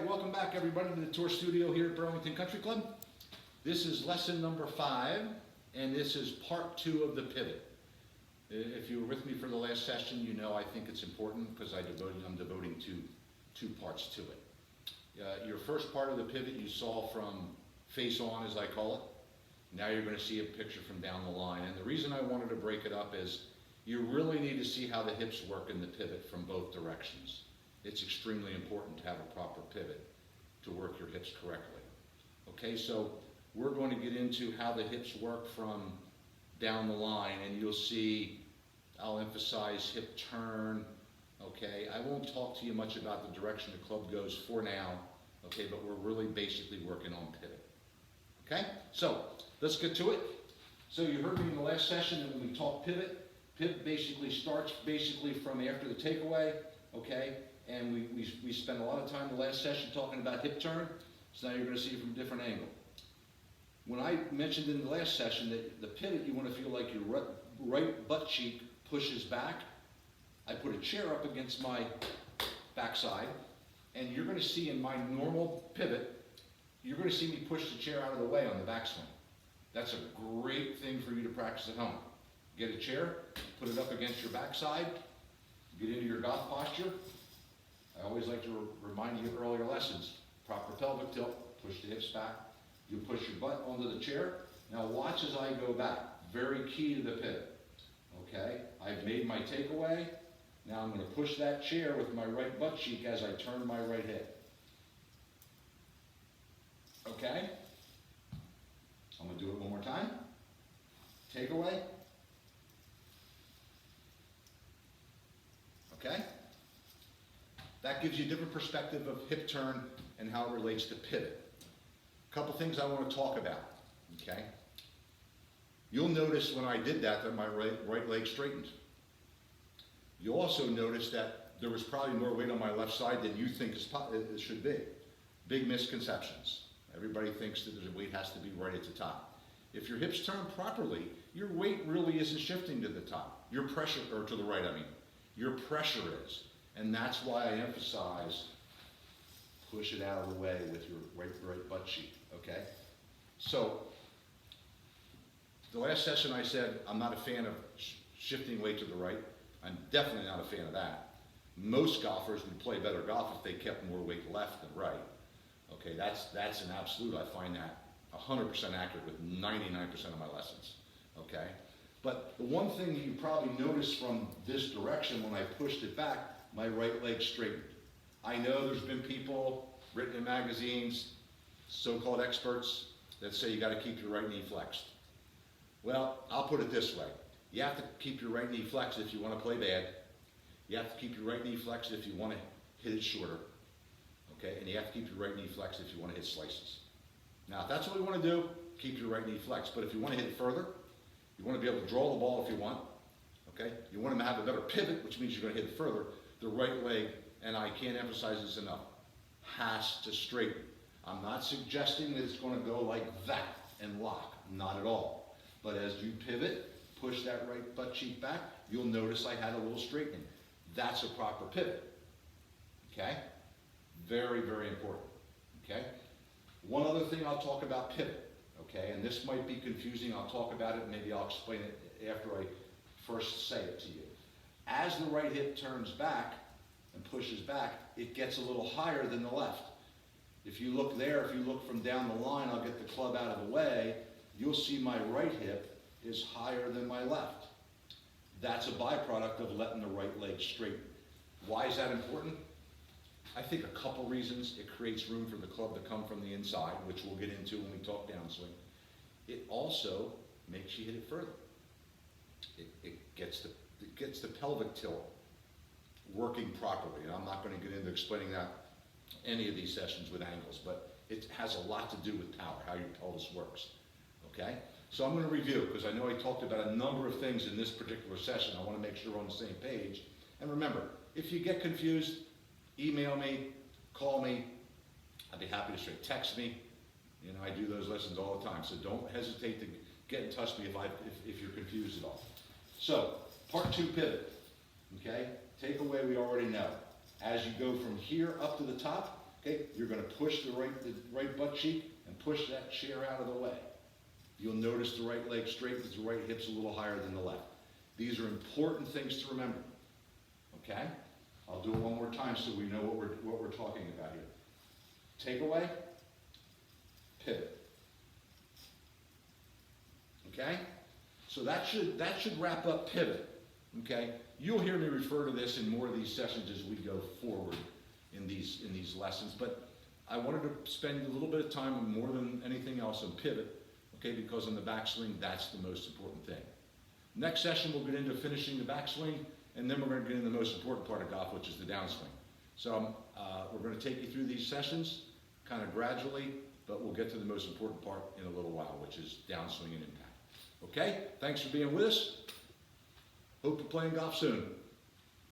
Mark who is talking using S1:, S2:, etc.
S1: right, welcome back everybody to the tour studio here at Burlington Country Club. This is lesson number 5, and this is part 2 of the pivot. If you were with me for the last session, you know I think it's important because I'm devoting two parts to it. Your first part of the pivot you saw from face on, as I call it. Now you're going to see a picture from down the line. And the reason I wanted to break it up is you really need to see how the hips work in the pivot from both directions. It's extremely important to have a proper pivot to work your hips correctly. Okay, so we're going to get into how the hips work from down the line, and you'll see I'll emphasize hip turn. Okay, I won't talk to you much about the direction the club goes for now, okay, but we're really basically working on pivot. Okay, so let's get to it. So you heard me in the last session when we talked pivot. Pivot basically starts from after the takeaway, okay, and we spent a lot of time in the last session talking about hip turn, so now you're going to see it from a different angle. When I mentioned in the last session that the pivot, you want to feel like your right butt cheek pushes back, I put a chair up against my backside, and you're going to see in my normal pivot, you're going to see me push the chair out of the way on the backswing. That's a great thing for you to practice at home. Get a chair, put it up against your backside, get into your golf posture. I always like to remind you of earlier lessons. Proper pelvic tilt, push the hips back. You push your butt onto the chair. Now watch as I go back. Very key to the pivot. Okay, I've made my takeaway. Now I'm going to push that chair with my right butt cheek as I turn my right hip. Okay? I'm going to do it one more time. Takeaway. Okay? That gives you a different perspective of hip turn and how it relates to pivot. A couple things I want to talk about. Okay? You'll notice when I did that my right leg straightened. You'll also notice that there was probably more weight on my left side than you think it should be. Big misconceptions. Everybody thinks that the weight has to be right at the top. If your hips turn properly, your weight really isn't shifting to the top. Your pressure, or to the right, I mean. Your pressure is. And that's why I emphasize push it out of the way with your right butt cheek, okay? So, the last session I said I'm not a fan of shifting weight to the right. I'm definitely not a fan of that. Most golfers would play better golf if they kept more weight left than right. Okay, that's an absolute. I find that 100% accurate with 99% of my lessons. Okay, but the one thing you probably noticed from this direction when I pushed it back, my right leg straightened. I know there's been people written in magazines, so-called experts, that say you got to keep your right knee flexed. Well, I'll put it this way. You have to keep your right knee flexed if you want to play bad. You have to keep your right knee flexed if you want to hit it shorter. Okay, and you have to keep your right knee flexed if you want to hit slices. Now, if that's what we want to do, keep your right knee flexed. But if you want to hit it further, you want to be able to draw the ball if you want. Okay, you want to have a better pivot, which means you're going to hit it further. The right leg, and I can't emphasize this enough, has to straighten. I'm not suggesting that it's going to go like that and lock. Not at all. But as you pivot, push that right butt cheek back, you'll notice I had a little straightening. That's a proper pivot. Okay? Very, very important. Okay? One other thing I'll talk about pivot. Okay? And this might be confusing. I'll talk about it and maybe I'll explain it after I first say it to you. As the right hip turns back and pushes back, it gets a little higher than the left. If you look there, if you look from down the line, I'll get the club out of the way, you'll see my right hip is higher than my left. That's a byproduct of letting the right leg straighten. Why is that important? I think a couple reasons. It creates room for the club to come from the inside, which we'll get into when we talk downswing. It also makes you hit it further. It gets the pelvic tilt working properly. And I'm not going to get into explaining that any of these sessions with angles, but it has a lot to do with power, how your pelvis works. Okay? So I'm going to review, because I know I talked about a number of things in this particular session. I want to make sure we're on the same page. And remember, if you get confused, email me, call me. I'd be happy to text me. You know, I do those lessons all the time, so don't hesitate to get in touch with me if you're confused at all. So, part 2, pivot. Okay? Takeaway we already know. As you go from here up to the top, Okay, you're gonna push the right butt cheek and push that chair out of the way. You'll notice the right leg straightens, the right hip's a little higher than the left. These are important things to remember, okay? I'll do it one more time so we know what we're talking about here. Take away, pivot. Okay? So that should wrap up pivot, okay? You'll hear me refer to this in more of these sessions as we go forward in these lessons, but I wanted to spend a little bit of time more than anything else on pivot, okay, because in the backswing, that's the most important thing. Next session, we'll get into finishing the backswing, and then we're going to get into the most important part of golf, which is the downswing. So we're going to take you through these sessions kind of gradually, but we'll get to the most important part in a little while, which is downswing and impact. Okay? Thanks for being with us. Hope you're playing golf soon.